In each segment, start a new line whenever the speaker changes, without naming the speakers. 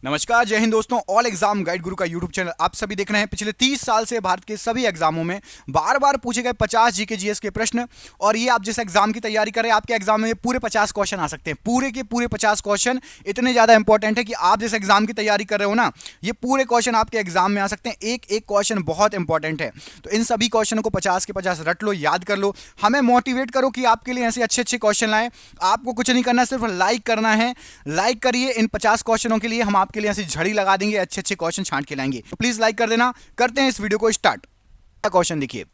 नमस्कार, जय हिंद दोस्तों। ऑल एग्जाम गाइड गुरु का यूट्यूब चैनल आप सभी देख रहे हैं। पिछले 30 साल से भारत के सभी एग्जामों में बार बार पूछे गए 50 जीके जीएस के प्रश्न, और ये आप जिस एग्जाम की तैयारी कर रहे हैं आपके एग्जाम में ये पूरे 50 क्वेश्चन आ सकते हैं। पूरे के पूरे 50 क्वेश्चन इतने ज्यादा इंपॉर्टेंट है कि आप जिस एग्जाम की तैयारी कर रहे हो ना, ये पूरे क्वेश्चन आपके एग्जाम में आ सकते हैं। एक एक क्वेश्चन बहुत इंपॉर्टेंट है, तो इन सभी क्वेश्चनों को 50 के 50 रट लो, याद कर लो। हमें मोटिवेट करो कि आपके लिए ऐसे अच्छे अच्छे क्वेश्चन लाएं। आपको कुछ नहीं करना, सिर्फ लाइक करना है। लाइक करिए। इन 50 क्वेश्चनों के लिए हम आपके लिए ऐसी झड़ी लगा देंगे, अच्छे अच्छे क्वेश्चन छांट के लाएंगे। तो प्लीज लाइक कर देना। करते हैं इस वीडियो को स्टार्ट। क्वेश्चन देखिए,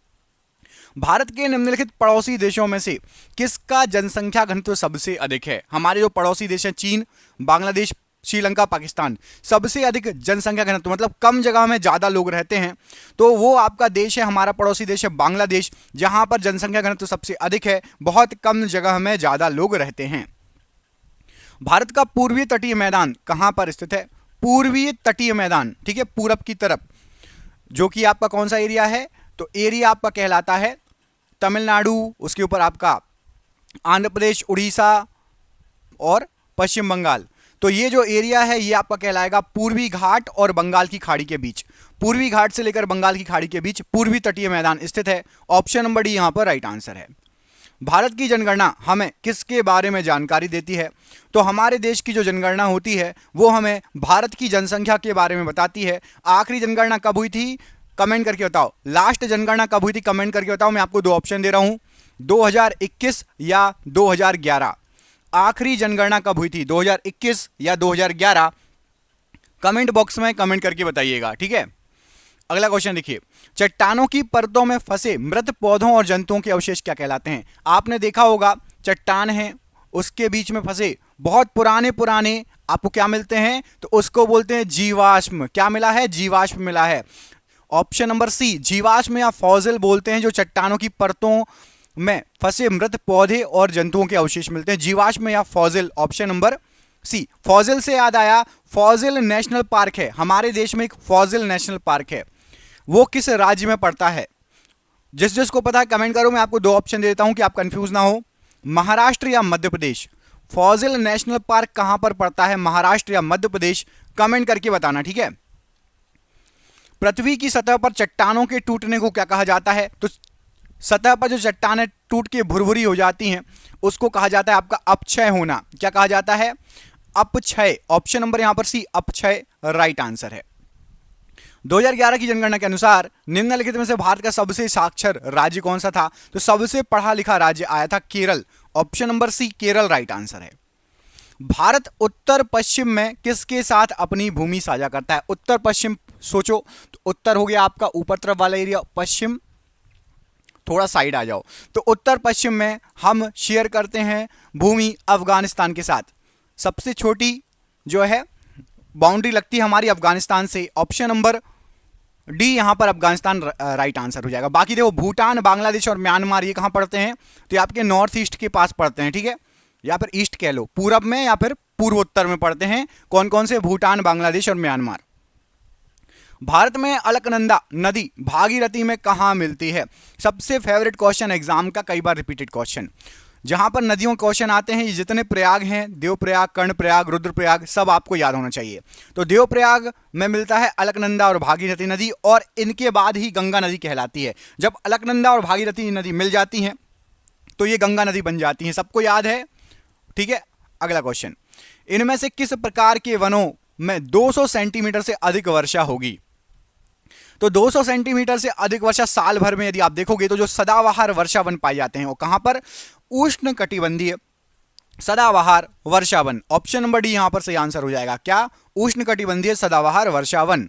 भारत के निम्नलिखित पड़ोसी देशों में से किसका जनसंख्या घनत्व सबसे अधिक है? हमारे जो पड़ोसी देश हैं, चीन, बांग्लादेश, श्रीलंका, पाकिस्तान, सबसे अधिक जनसंख्या घनत्व मतलब कम जगह में ज्यादा लोग रहते हैं, तो वो आपका देश है, हमारा पड़ोसी देश है बांग्लादेश, जहां पर जनसंख्या घनत्व सबसे अधिक है, बहुत कम जगह में ज्यादा लोग रहते हैं। भारत का पूर्वीय तटीय मैदान कहां पर स्थित है? पूर्वीय तटीय मैदान, ठीक है, पूरब की तरफ, जो कि आपका कौन सा एरिया है? तो एरिया आपका कहलाता है तमिलनाडु, उसके ऊपर आपका आंध्र प्रदेश, उड़ीसा और पश्चिम बंगाल। तो ये जो एरिया है ये आपका कहलाएगा पूर्वी घाट और बंगाल की खाड़ी के बीच। पूर्वी घाट से लेकर बंगाल की खाड़ी के बीच पूर्वी तटीय मैदान स्थित है। ऑप्शन नंबर डी यहां पर राइट आंसर है। भारत की जनगणना हमें किसके बारे में जानकारी देती है? तो हमारे देश की जो जनगणना होती है वो हमें भारत की जनसंख्या के बारे में बताती है। आखिरी जनगणना कब हुई थी? कमेंट करके बताओ। लास्ट जनगणना कब हुई थी? कमेंट करके बताओ। मैं आपको दो ऑप्शन दे रहा हूं, 2021 या 2011। आखिरी जनगणना कब हुई थी? 2021 या 2011? कमेंट बॉक्स में कमेंट करके बताइएगा, ठीक है। अगला क्वेश्चन देखिए, चट्टानों की परतों में फंसे मृत पौधों और जंतुओं के अवशेष क्या कहलाते हैं? आपने देखा होगा चट्टान है, उसके बीच में फंसे बहुत पुराने पुराने आपको क्या मिलते हैं? तो उसको बोलते हैं जीवाश्म। क्या मिला है? जीवाश्म मिला है। ऑप्शन नंबर सी, जीवाश्म या फॉसिल बोलते हैं जो चट्टानों की परतों में फंसे मृत पौधे और जंतुओं के अवशेष मिलते हैं, जीवाश्म या fossil. Option number C. Fossil से याद आया, फॉसिल नेशनल पार्क है, हमारे देश में एक फॉसिल नेशनल पार्क है, वो किस राज्य में पड़ता है? जिस जिसको पता है कमेंट करो। मैं आपको दो ऑप्शन दे देता हूं कि आप कंफ्यूज ना हो, महाराष्ट्र या Madhya Pradesh. Fossil national park कहां पर पड़ता है, महाराष्ट्र या मध्य प्रदेश? कमेंट करके बताना, ठीक है। पृथ्वी की सतह पर चट्टानों के टूटने को क्या कहा जाता है? तो सतह पर जो चट्टानें टूट के भुरभुरी हो जाती हैं उसको कहा जाता है आपका अपक्षय होना। क्या कहा जाता है? अपक्षय। ऑप्शन नंबर यहां पर सी, अपक्षय राइट आंसर है। 2011 की जनगणना के अनुसार निम्नलिखित में से भारत का सबसे साक्षर राज्य कौन सा था? तो सबसे पढ़ा लिखा राज्य आया था Kerala. Option number C, Kerala right answer है। भारत उत्तर पश्चिम में किसके साथ अपनी भूमि साझा करता है? उत्तर पश्चिम सोचो, तो उत्तर हो गया आपका ऊपर तरफ वाला एरिया, पश्चिम थोड़ा साइड आ जाओ, तो उत्तर पश्चिम में हम शेयर करते हैं भूमि अफगानिस्तान के साथ। सबसे छोटी जो है बाउंड्री लगती है हमारी अफगानिस्तान से। ऑप्शन नंबर डी यहां पर अफगानिस्तान राइट आंसर हो जाएगा। बाकी देखो भूटान, बांग्लादेश और म्यांमार ये कहां पड़ते हैं? तो ये आपके नॉर्थ ईस्ट के पास पड़ते हैं, ठीक है, या फिर ईस्ट कह लो, पूरब में या फिर पूर्वोत्तर में पड़ते हैं। कौन कौन से? भूटान, बांग्लादेश और म्यांमार। भारत में अलकनंदा नदी भागीरथी में कहां मिलती है? सबसे फेवरेट क्वेश्चन एग्जाम का, कई बार रिपीटेड क्वेश्चन, जहां पर नदियों के क्वेश्चन आते हैं। ये जितने प्रयाग हैं, देवप्रयाग, कर्णप्रयाग, रुद्रप्रयाग, सब आपको याद होना चाहिए। तो देवप्रयाग में मिलता है अलकनंदा और भागीरथी नदी, और इनके बाद ही गंगा नदी कहलाती है। जब अलकनंदा और भागीरथी नदी मिल जाती हैं तो ये गंगा नदी बन जाती हैं। सबको याद है, ठीक है। अगला क्वेश्चन, इनमें से किस प्रकार के वनों में 200 सेंटीमीटर से अधिक वर्षा होगी? तो 200 सेंटीमीटर से अधिक वर्षा साल भर में यदि आप देखोगे तो जो सदाबहार वर्षा वन पाए जाते हैं वो कहां पर? उष्ण कटिबंधीय सदाबहार वर्षा वन। ऑप्शन नंबर डी यहां पर सही आंसर हो जाएगा। क्या? उष्ण कटिबंधीय सदाबहार वर्षा वन।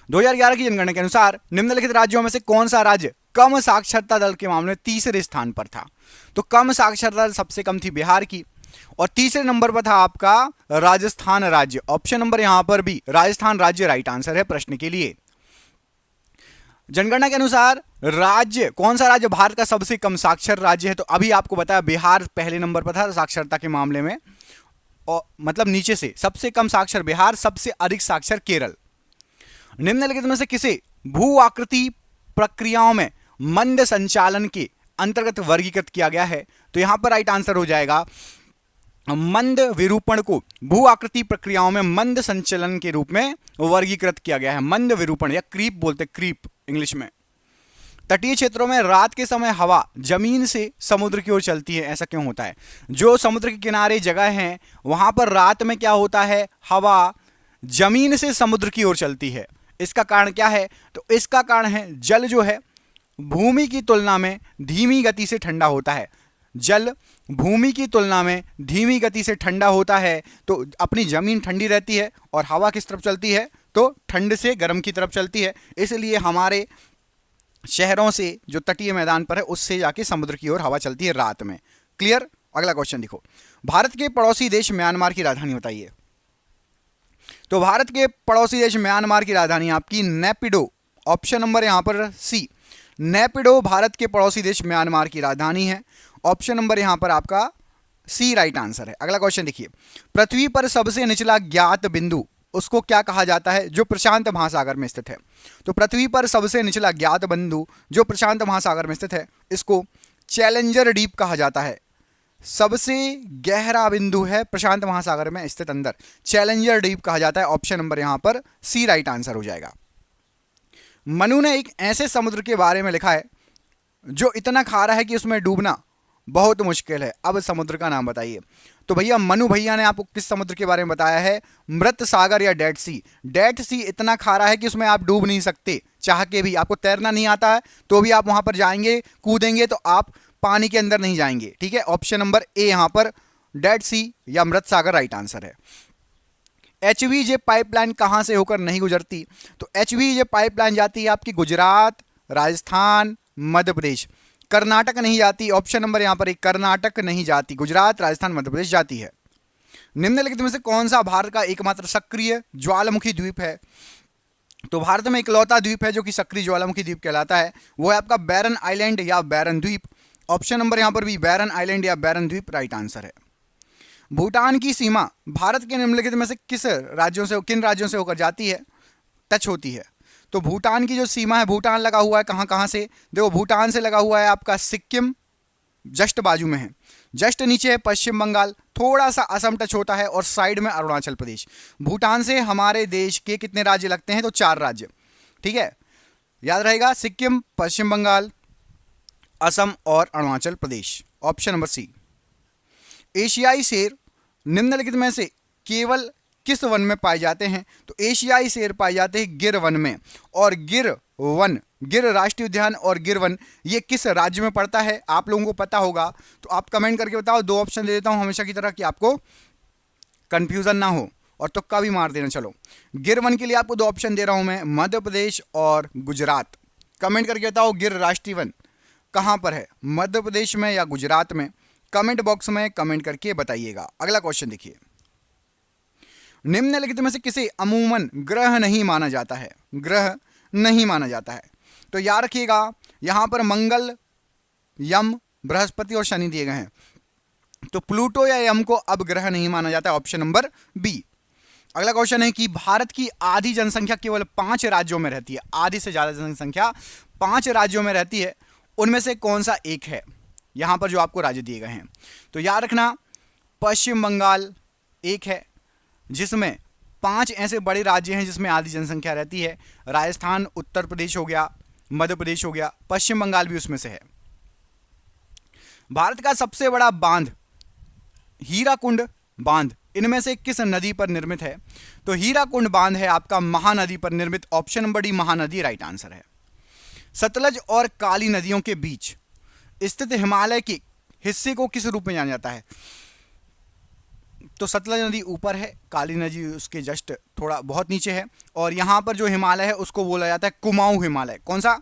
2011 की जनगणना के अनुसार निम्नलिखित राज्यों में से कौन सा राज्य कम साक्षरता दर के मामले में तीसरे स्थान पर था? तो कम साक्षरता दर सबसे कम थी बिहार की, और तीसरे नंबर पर था आपका राजस्थान राज्य। ऑप्शन नंबर यहां पर भी राजस्थान राज्य राइट आंसर है प्रश्न के लिए। जनगणना के अनुसार राज्य, कौन सा राज्य भारत का सबसे कम साक्षर राज्य है? तो अभी आपको बताया बिहार पहले नंबर पर था साक्षरता के मामले में, और मतलब नीचे से सबसे कम साक्षर बिहार, सबसे अधिक साक्षर केरल। निम्नलिखित में से किसे भू आकृति प्रक्रियाओं में मंद संचालन के अंतर्गत वर्गीकृत किया गया है? तो यहां पर राइट आंसर हो जाएगा मंद विरूपण को भू आकृति प्रक्रियाओं में मंद संचलन के रूप में वर्गीकृत किया गया है। मंद विरूपण या क्रीप बोलते, क्रीप इंग्लिश में। तटीय क्षेत्रों में रात के समय हवा जमीन से समुद्र की ओर चलती है। ऐसा क्यों होता है? जो समुद्र के किनारे जगह हैं वहां पर रात में क्या होता है, हवा जमीन से समुद्र की ओर चलती है। इसका कारण क्या है? तो इसका कारण है जल जो है भूमि की तुलना में धीमी गति से ठंडा होता है। जल भूमि की तुलना में धीमी गति से ठंडा होता है, तो अपनी जमीन ठंडी रहती है और हवा किस तरफ चलती है? तो ठंड से गर्म की तरफ चलती है। इसलिए हमारे शहरों से जो तटीय मैदान पर है उससे जाके समुद्र की ओर हवा चलती है रात में। क्लियर? अगला क्वेश्चन देखो, भारत के पड़ोसी देश म्यांमार की राजधानी बताइए। तो भारत के पड़ोसी देश म्यांमार की राजधानी आपकी नेपिडो। ऑप्शन नंबर यहां पर सी, नेपिडो भारत के पड़ोसी देश म्यांमार की राजधानी है। ऑप्शन नंबर यहां पर आपका सी राइट आंसर है। अगला क्वेश्चन देखिए, पृथ्वी पर सबसे निचला ज्ञात बिंदु उसको क्या कहा जाता है जो प्रशांत महासागर में स्थित है? तो पृथ्वी पर सबसे निचला ज्ञात बिंदु जो प्रशांत महासागर में स्थित है इसको चैलेंजर डीप कहा जाता है। सबसे गहरा बिंदु है प्रशांत महासागर में स्थित अंदर, चैलेंजर डीप कहा जाता है। ऑप्शन नंबर यहां पर सी राइट आंसर हो जाएगा। मनु ने एक ऐसे समुद्र के बारे में लिखा है जो इतना खारा है कि उसमें डूबना बहुत मुश्किल है। अब समुद्र का नाम बताइए। तो भैया मनु भैया ने आपको किस समुद्र के बारे में बताया है? मृत सागर या डेड सी। डेड सी इतना खारा है कि उसमें आप डूब नहीं सकते, चाह के भी। आपको तैरना नहीं आता है तो भी आप वहां पर जाएंगे, कूदेंगे तो आप पानी के अंदर नहीं जाएंगे। ठीक है, ऑप्शन नंबर ए यहां पर डेड सी या मृत सागर राइट आंसर है। एचवीजे पाइपलाइन कहां से होकर नहीं गुजरती? तो एचवीजे पाइपलाइन जाती है आपकी गुजरात, राजस्थान, मध्य प्रदेश। कर्नाटक नहीं जाती। ऑप्शन नंबर यहां पर एक, कर्नाटक नहीं जाती, गुजरात, राजस्थान, मध्य प्रदेश जाती है। निम्नलिखित में से कौन सा भारत का एकमात्र सक्रिय ज्वालामुखी द्वीप है? तो भारत में इकलौता द्वीप है जो कि सक्रिय ज्वालामुखी द्वीप कहलाता है, वो है आपका बैरन आइलैंड या बैरन द्वीप। ऑप्शन नंबर यहां पर भी बैरन आइलैंड या बैरन द्वीप राइट आंसर है। भूटान की सीमा भारत के निम्नलिखित में से किन राज्यों से होकर जाती है, टच होती है? तो भूटान की जो सीमा है, भूटान लगा हुआ है कहां कहां से? देखो भूटान से लगा हुआ है आपका सिक्किम, जस्ट बाजू में है। जस्ट नीचे है पश्चिम बंगाल, थोड़ा सा असम टच होता है और साइड में अरुणाचल प्रदेश। भूटान से हमारे देश के कितने राज्य लगते हैं? तो 4 राज्य। ठीक है, याद रहेगा, सिक्किम, पश्चिम बंगाल, असम और Arunachal Pradesh. Option number C. एशियाई शेर निम्नलिखित में से केवल किस वन में पाए जाते हैं? तो एशियाई शेर पाए जाते हैं गिर वन में। और गिर राष्ट्रीय उद्यान और गिर वन ये किस राज्य में पड़ता है? आप लोगों को पता होगा तो आप कमेंट करके बताओ। 2 ऑप्शन दे देता हूं हमेशा की तरह कि आपको कंफ्यूजन ना हो, और तुक्का भी मार देना। चलो, गिर वन के लिए आपको 2 ऑप्शन दे रहा हूं मैं, मध्य प्रदेश और गुजरात। कमेंट करके बताओ गिर राष्ट्रीय वन कहां पर है, मध्य प्रदेश में या गुजरात में? कमेंट बॉक्स में कमेंट करके बताइएगा। अगला क्वेश्चन देखिए, निम्नलिखित में से किसे अमूमन ग्रह नहीं माना जाता है? ग्रह नहीं माना जाता है तो याद रखिएगा, यहां पर मंगल, यम, बृहस्पति और शनि दिए गए हैं, तो प्लूटो या यम को अब ग्रह नहीं माना जाता है। Option number B. अगला क्वेश्चन है कि भारत की आधी जनसंख्या केवल 5 राज्यों में रहती है। आधी से ज्यादा जनसंख्या 5 राज्यों में रहती है, उनमें से कौन सा एक है? यहां पर जो आपको राज्य दिए गए हैं, तो याद रखना पश्चिम बंगाल एक है जिसमें 5 ऐसे बड़े राज्य हैं जिसमें आधी जनसंख्या रहती है। राजस्थान, उत्तर प्रदेश हो गया, मध्य प्रदेश हो गया, पश्चिम बंगाल भी उसमें से है। भारत का सबसे बड़ा बांध हीराकुंड बांध इनमें से किस नदी पर निर्मित है? तो हीराकुंड बांध है आपका महानदी पर निर्मित। Option number D Mahanadi right answer है। सतलज और काली नदियों के बीच स्थित हिमालय के हिस्से को किस रूप में जाना जाता है? तो सतलज नदी ऊपर है, काली नदी उसके जस्ट थोड़ा बहुत नीचे है, और यहां पर जो हिमालय है उसको बोला जाता है कुमाऊं हिमालय। कौन सा?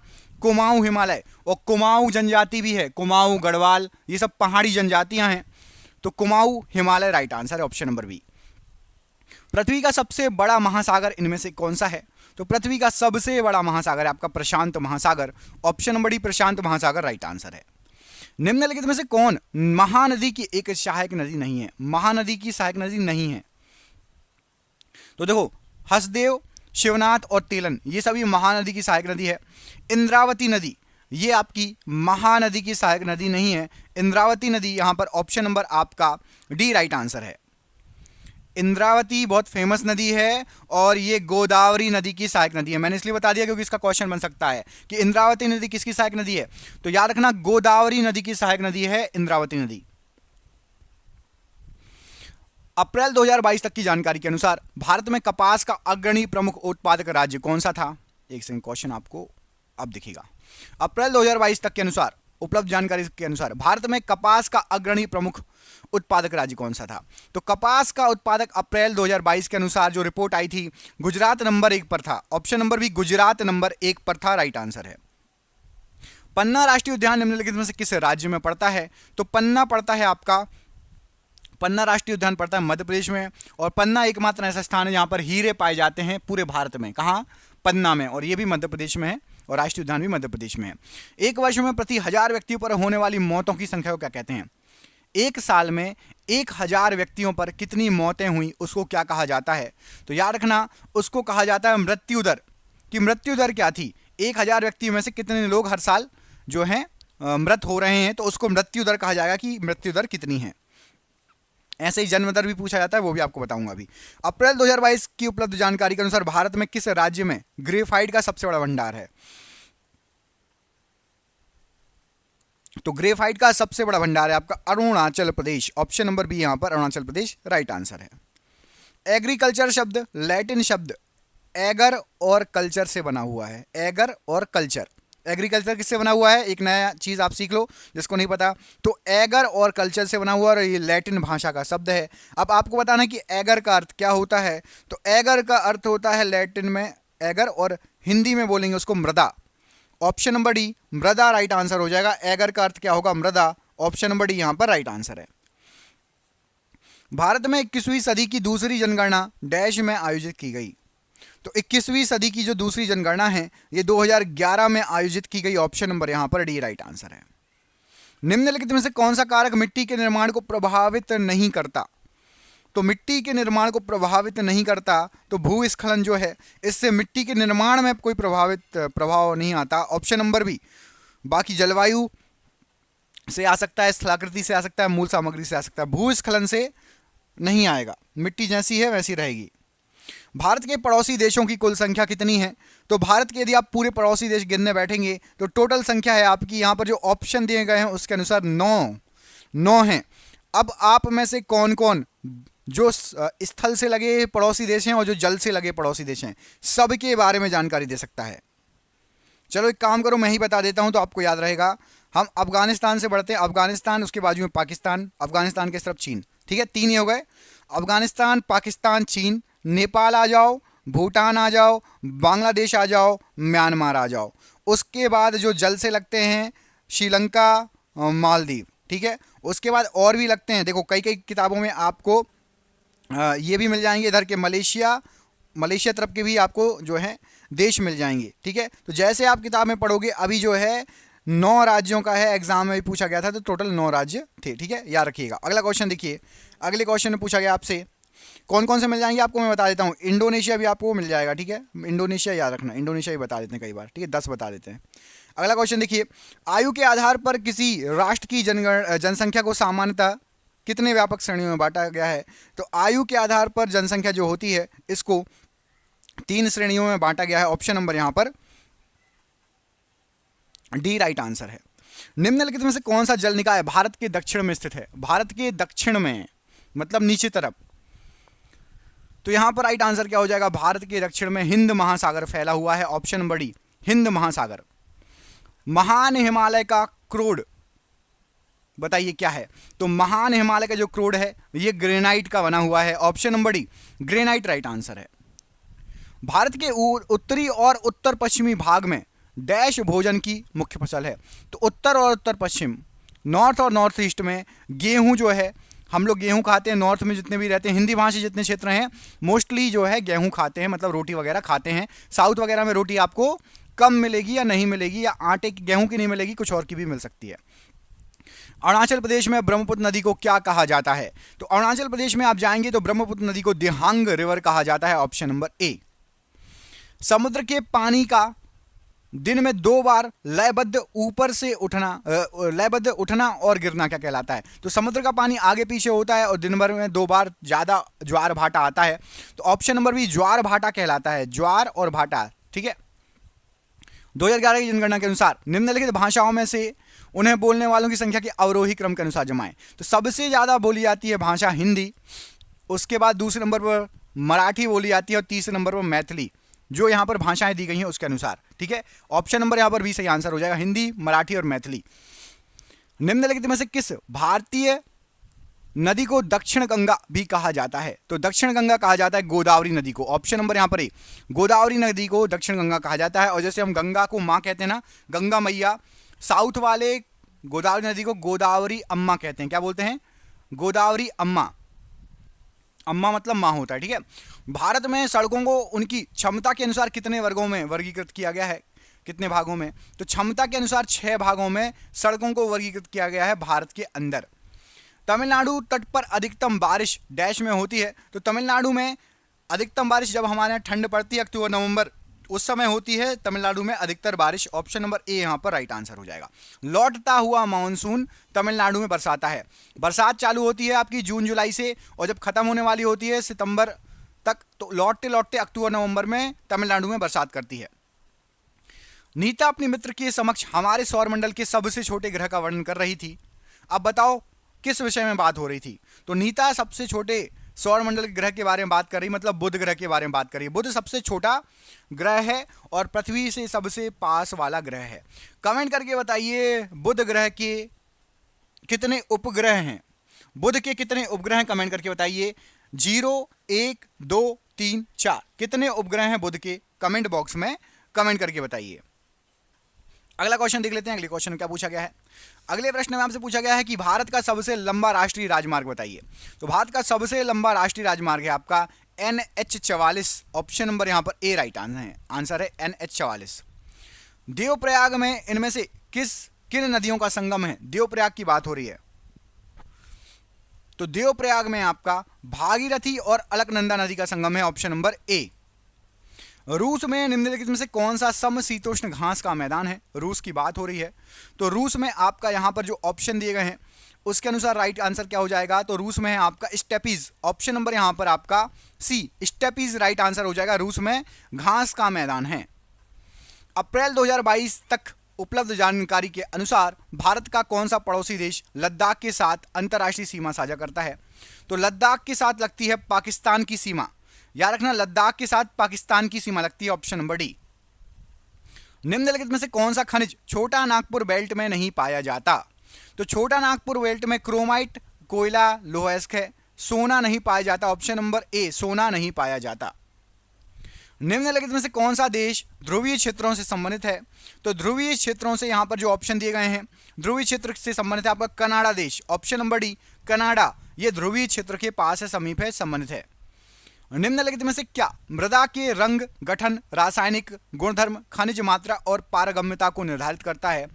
कुमाऊं हिमालय। और कुमाऊं जनजाति भी है, कुमाऊं, गढ़वाल, ये सब पहाड़ी जनजातियां हैं, तो कुमाऊं हिमालय राइट आंसर है। Option number B. पृथ्वी का सबसे बड़ा महासागर इनमें से कौन सा है? तो पृथ्वी का सबसे बड़ा महासागर है आपका प्रशांत महासागर। ऑप्शन नंबर डी प्रशांत महासागर राइट आंसर है। निम्नलिखित में से कौन महानदी की एक सहायक नदी नहीं है? महानदी की सहायक नदी नहीं है, तो देखो हसदेव, शिवनाथ और तेलन ये सभी महानदी की सहायक नदी है। इंद्रावती नदी ये आपकी महानदी की सहायक नदी नहीं है, इंद्रावती नदी यहां पर ऑप्शन नंबर आपका डी राइट आंसर है। इंद्रावती बहुत फेमस नदी है और ये गोदावरी नदी की सहायक नदी है। मैंने इसलिए बता दिया क्योंकि इसका क्वेश्चन बन सकता है कि इंद्रावती नदी किसकी सहायक नदी है, तो याद रखना गोदावरी नदी की सहायक नदी है इंद्रावती नदी। अप्रैल 2022 तक की जानकारी के अनुसार भारत में कपास का अग्रणी प्रमुख उत्पादक राज्य कौन सा था। एक सेकंड, क्वेश्चन आपको अब दिखेगा। अप्रैल 2022 तक के अनुसार उपलब्ध जानकारी के अनुसार भारत में कपास का अग्रणी प्रमुख उत्पादक राज्य कौन सा था। तो कपास का उत्पादक अप्रैल 2022 के अनुसार जो रिपोर्ट आई थी, गुजरात नंबर 1 पर था। ऑप्शन नंबर भी गुजरात नंबर 1 पर था, राइट आंसर है। पन्ना राष्ट्रीय उद्यान निम्नलिखित में से किस राज्य में पड़ता है। तो पन्ना पड़ता है आपका, पन्ना राष्ट्रीय उद्यान पड़ता है मध्य प्रदेश में, और पन्ना एकमात्र ऐसा स्थान है जहां पर हीरे पाए जाते हैं पूरे भारत में। कहां, पन्ना में, और यह भी मध्य प्रदेश में है और राष्ट्रीय उद्यान भी मध्य प्रदेश में है। एक वर्ष में प्रति 1000 व्यक्तियों पर होने वाली मौतों की संख्या को क्या कहते हैं। एक साल में 1000 व्यक्तियों पर कितनी मौतें हुई उसको क्या कहा जाता है। तो याद रखना उसको कहा जाता है मृत्यु दर। कि मृत्यु दर क्या थी, 1000 व्यक्तियों में से कितने लोग हर साल जो है मृत हो रहे हैं, तो उसको मृत्यु दर कहा जाएगा कि मृत्यु दर कितनी है। ऐसे ही जन्म दर भी पूछा जाता है, वो भी आपको बताऊंगा अभी। अप्रैल 2022 की उपलब्ध जानकारी के अनुसार भारत में किस राज्य में ग्रेफाइट का सबसे बड़ा भंडार है। तो ग्रेफाइट का सबसे बड़ा भंडार है आपका Arunachal Pradesh. Option number B यहां पर अरुणाचल प्रदेश राइट आंसर है। एग्रीकल्चर शब्द लैटिन शब्द एगर और कल्चर से बना हुआ है। एगर और कल्चर, एग्रीकल्चर किससे बना हुआ है, एक नया चीज आप सीख लो जिसको नहीं पता। तो एगर और कल्चर से बना हुआ और ये लैटिन भाषा का शब्द है। अब आपको बताना कि एगर का अर्थ क्या होता है। तो एगर का अर्थ होता है लैटिन में एगर, और हिंदी में बोलेंगे उसको मृदा। ऑप्शन नंबर डी मृदा राइट आंसर हो जाएगा। एगर का अर्थ क्या होगा, मृदा। ऑप्शन नंबर डी यहां पर राइट आंसर है। भारत में 21वीं सदी की दूसरी जनगणना डैश में आयोजित की गई। तो 21वीं सदी की जो दूसरी जनगणना है ये 2011 में आयोजित की गई। ऑप्शन नंबर यहां पर डी राइट आंसर है। निम्नलिखित में से कौन सा कारक मिट्टी के निर्माण को प्रभावित नहीं करता। तो मिट्टी के निर्माण को प्रभावित नहीं करता, तो भूस्खलन जो है इससे मिट्टी के निर्माण में कोई प्रभाव नहीं आता। Option number B. बाकी जलवायु से आ सकता है, स्थलाकृति से आ सकता है, मूल सामग्री से आ सकता है, भूस्खलन से नहीं आएगा। मिट्टी जैसी है वैसी रहेगी। भारत के पड़ोसी देशों की कुल संख्या कितनी है। तो भारत के यदि आप पूरे पड़ोसी देश गिनने बैठेंगे तो टोटल संख्या है आपकी, यहां पर जो ऑप्शन दिए गए हैं उसके अनुसार 9 हैं। अब आप में से कौन कौन जो स्थल से लगे पड़ोसी देश हैं और जो जल से लगे पड़ोसी देश हैं, सबके बारे में जानकारी दे सकता है। चलो एक काम करो, मैं ही बता देता हूं तो आपको याद रहेगा। हम अफगानिस्तान से बढ़ते हैं, अफगानिस्तान, उसके बाजू में पाकिस्तान, अफगानिस्तान के तरफ चीन। ठीक है, 3 ही हो गए, अफगानिस्तान, पाकिस्तान, चीन। नेपाल आ जाओ, भूटान आ जाओ, बांग्लादेश आ जाओ, म्यांमार आ जाओ। उसके बाद जो जल से लगते हैं श्रीलंका, मालदीव। ठीक है, उसके बाद और भी लगते हैं, देखो कई किताबों में आपको ये भी मिल जाएंगे, इधर के मलेशिया तरफ के भी आपको जो है देश मिल जाएंगे। ठीक है, तो जैसे आप किताब में पढ़ोगे, अभी जो है 9 राज्यों का है, एग्जाम में भी पूछा गया था, तो टोटल 9 राज्य थे। ठीक है, याद रखिएगा। अगला क्वेश्चन देखिए, अगले क्वेश्चन में पूछा गया आपसे कौन कौन से मिल जाएंगे, आपको मैं बता देता हूँ। इंडोनेशिया भी आपको मिल जाएगा। ठीक है, इंडोनेशिया याद रखना, इंडोनेशिया भी बता देते हैं कई बार। ठीक है, 10 बता देते हैं। अगला क्वेश्चन देखिए, आयु के आधार पर किसी राष्ट्र की जनसंख्या को सामान्यतः कितने व्यापक श्रेणियों में बांटा गया है। तो आयु के आधार पर जनसंख्या जो होती है इसको 3 श्रेणियों में बांटा गया है। ऑप्शन नंबर यहां पर डी राइट आंसर है। निम्नलिखित में से कौन सा जल निकाय भारत के दक्षिण में स्थित है। भारत के दक्षिण में मतलब नीचे तरफ। तो यहां पर राइट आंसर क्या हो जाएगा, भारत के दक्षिण में हिंद महासागर फैला हुआ है। ऑप्शन नंबर डी हिंद महासागर। महान हिमालय का क्रोड बताइए क्या है। तो महान हिमालय का जो क्रोड है ये ग्रेनाइट का बना हुआ है। Option number D granite right answer है। भारत के उत्तरी और उत्तर पश्चिमी भाग में डैश भोजन की मुख्य फसल है। तो उत्तर और उत्तर पश्चिम, नॉर्थ और नॉर्थ ईस्ट में गेहूं जो है, हम लोग गेहूं खाते हैं। नॉर्थ में जितने भी रहते हैं, हिंदी भाषी जितने क्षेत्र हैं, मोस्टली जो है गेहूं खाते हैं, मतलब रोटी वगैरह खाते हैं। साउथ वगैरह में रोटी आपको कम मिलेगी या नहीं मिलेगी, या आटे गेहूं की नहीं मिलेगी, कुछ और की भी मिल सकती है। अरुणाचल प्रदेश में ब्रह्मपुत्र नदी को क्या कहा जाता है। तो अरुणाचल प्रदेश में आप जाएंगे तो ब्रह्मपुत्र नदी को दिहांग रिवर कहा जाता है। Option number A. समुद्र के पानी का दिन में 2 बार लयबद्ध ऊपर से उठना, लयबद्ध उठना और गिरना क्या कहलाता है? तो समुद्र का पानी आगे पीछे होता है और दिन भर में 2 बार ज्यादा ज्वार भाटा आता है, तो ऑप्शन नंबर बी ज्वार भाटा कहलाता है, ज्वार और भाटा। ठीक है। 2011 की जनगणना के अनुसार निम्नलिखित भाषाओं में से उन्हें बोलने वालों की संख्या के अवरोही क्रम के अनुसार जमाएं। तो सबसे ज्यादा बोली जाती है भाषा हिंदी, उसके बाद दूसरे नंबर पर मराठी बोली जाती है और तीसरे नंबर पर मैथिली, जो यहां पर भाषाएं दी गई हैं उसके अनुसार। ठीक है। ऑप्शन नंबर यहां पर भी सही आंसर हो जाएगा, हिंदी, मराठी और मैथिली। निम्नलिखित में से किस भारतीय नदी को दक्षिण गंगा भी कहा जाता है? तो दक्षिण गंगा कहा जाता है गोदावरी नदी को। ऑप्शन नंबर यहां पर गोदावरी नदी को दक्षिण गंगा कहा जाता है। और जैसे हम गंगा को मां कहते हैं ना, गंगा मैया, साउथ वाले गोदावरी नदी को गोदावरी अम्मा कहते हैं। क्या बोलते हैं? गोदावरी अम्मा। अम्मा मतलब मां होता है। ठीक है। भारत में सड़कों को उनकी क्षमता के अनुसार कितने वर्गों में वर्गीकृत किया गया है? कितने भागों में? तो क्षमता के अनुसार 6 भागों में सड़कों को वर्गीकृत किया गया है भारत के अंदर। तमिलनाडु तट पर अधिकतम बारिश डैश में होती है। तो तमिलनाडु में अधिकतम बारिश जब हमारे यहाँ ठंड पड़ती है अक्टूबर नवंबर, उस समय होती है तमिलनाडु में अधिकतर बारिश। ऑप्शन नंबर ए यहां पर राइट आंसर हो जाएगा। लौटता हुआ मानसून तमिलनाडु में बरसाता है। बरसात चालू होती है आपकी जून जुलाई से और जब खत्म होने वाली होती है सितंबर तक, तो लौटते लौटते अक्टूबर नवंबर में तमिलनाडु में बरसात करती है। नीता अपने मित्र के समक्ष हमारे सौरमंडल के सबसे छोटे ग्रह का वर्णन कर रही थी। अब बताओ किस विषय में बात हो रही थी? तो नीता सबसे छोटे सौरमंडल के ग्रह के बारे में बात कर रही, मतलब बुध ग्रह के बारे में बात कर रही है। बुध सबसे छोटा ग्रह है और पृथ्वी से सबसे पास वाला ग्रह है। कमेंट करके बताइए बुध ग्रह के कितने उपग्रह हैं? बुध के कितने उपग्रह हैं? कमेंट करके बताइए। 0, 1, 2, 3, 4 कितने उपग्रह हैं बुध के? कमेंट बॉक्स में कमेंट करके बताइए। अगला क्वेश्चन देख लेते हैं। अगले क्वेश्चन में क्या पूछा गया है? अगले प्रश्न में आपसे पूछा गया है कि भारत का सबसे लंबा राष्ट्रीय राजमार्ग बताइए। तो भारत का सबसे लंबा राष्ट्रीय राजमार्ग है आपका NH44। ऑप्शन नंबर यहां पर ए राइट आंसर है NH44। देवप्रयाग में इनमें से किन नदियों का संगम है? देवप्रयाग की बात हो रही है। तो देवप्रयाग में आपका भागीरथी और अलकनंदा नदी का संगम है। Option number A. रूस में निम्नलिखित में से कौन सा समशीतोष्ण घास का मैदान है? रूस की बात हो रही है। तो रूस में आपका यहां पर जो ऑप्शन दिए गए हैं उसके अनुसार राइट आंसर क्या हो जाएगा? तो रूस में है आपका स्टेपीज। ऑप्शन नंबर यहां पर आपका सी स्टेपीज राइट आंसर हो जाएगा। रूस में घास का मैदान है। अप्रैल 2022 तक उपलब्ध जानकारी के अनुसार भारत का कौन सा पड़ोसी देश लद्दाख के साथ अंतर्राष्ट्रीय सीमा साझा करता है? तो लद्दाख के साथ लगती है पाकिस्तान की सीमा। याद रखना, लद्दाख के साथ पाकिस्तान की सीमा लगती है। Option number D. निम्नलिखित में से कौन सा खनिज छोटा नागपुर बेल्ट में नहीं पाया जाता? तो छोटा नागपुर बेल्ट में क्रोमाइट, कोयला, लोहेस्क है। सोना नहीं पाया जाता। ऑप्शन नंबर ए सोना नहीं पाया जाता। निम्नलिखित में से कौन सा देश ध्रुवीय क्षेत्रों से संबंधित है? तो ध्रुवीय क्षेत्रों से यहां पर जो ऑप्शन दिए गए हैं ध्रुवीय क्षेत्र से संबंधित है आपका कनाडा देश। ऑप्शन नंबर डी कनाडा, ये ध्रुवीय क्षेत्र के पास है, समीप है, संबंधित है। निम्नलिखित में से क्या मृदा के रंग, गठन, रासायनिक गुणधर्म, खनिज मात्रा और पारगम्यता को निर्धारित करता है?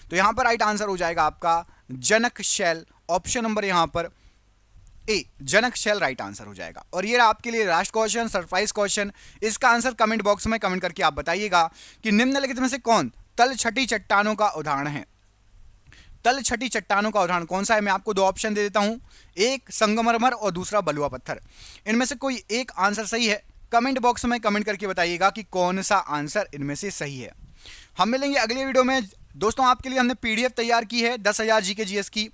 तो यहां पर राइट आंसर हो जाएगा आपका जनक शैल। ऑप्शन नंबर यहां पर ए जनक शैल राइट आंसर हो जाएगा। और ये आपके लिए लास्ट क्वेश्चन, सरप्राइज क्वेश्चन। इसका आंसर कमेंट बॉक्स में कमेंट करके आप बताइएगा कि निम्नलिखित में से कौन तलछटी चट्टानों का उदाहरण है? तलछटी चट्टानों का उदाहरण कौन सा है? मैं आपको 2 ऑप्शन दे देता हूं, एक संगमरमर और दूसरा बलुआ पत्थर। इनमें से कोई एक आंसर सही है? कमेंट बॉक्स में कमेंट करके बताइएगा कि कौन सा आंसर इनमें से सही है। हम मिलेंगे अगले वीडियो में। दोस्तों आपके लिए हमने पीडीएफ तैयार की है 10,000 जीके जीएस की,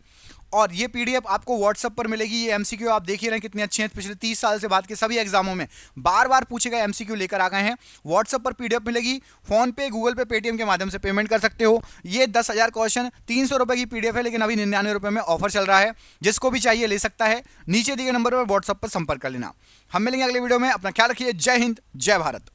और ये पीडीएफ आपको व्हाट्सएप पर मिलेगी। ये एमसीक्यू आप देख ही रहे हैं कितने अच्छे हैं। पिछले 30 साल से बाद के सभी एग्जामों में बार बार पूछे गए एमसीक्यू लेकर आ गए हैं। व्हाट्सएप पर पीडीएफ मिलेगी। फोन पे, गूगल पे, पेटीएम के माध्यम से पेमेंट कर सकते हो। ये 10,000 क्वेश्चन 300 रुपए की पीडीएफ है, लेकिन अभी 99 रुपए में ऑफर चल रहा है। जिसको भी चाहिए ले सकता है। नीचे दिए गए नंबर पर व्हाट्सएप पर संपर्क कर लेना। हम मिलेंगे अगले वीडियो में। अपना ख्याल रखिए। जय हिंद, जय भारत।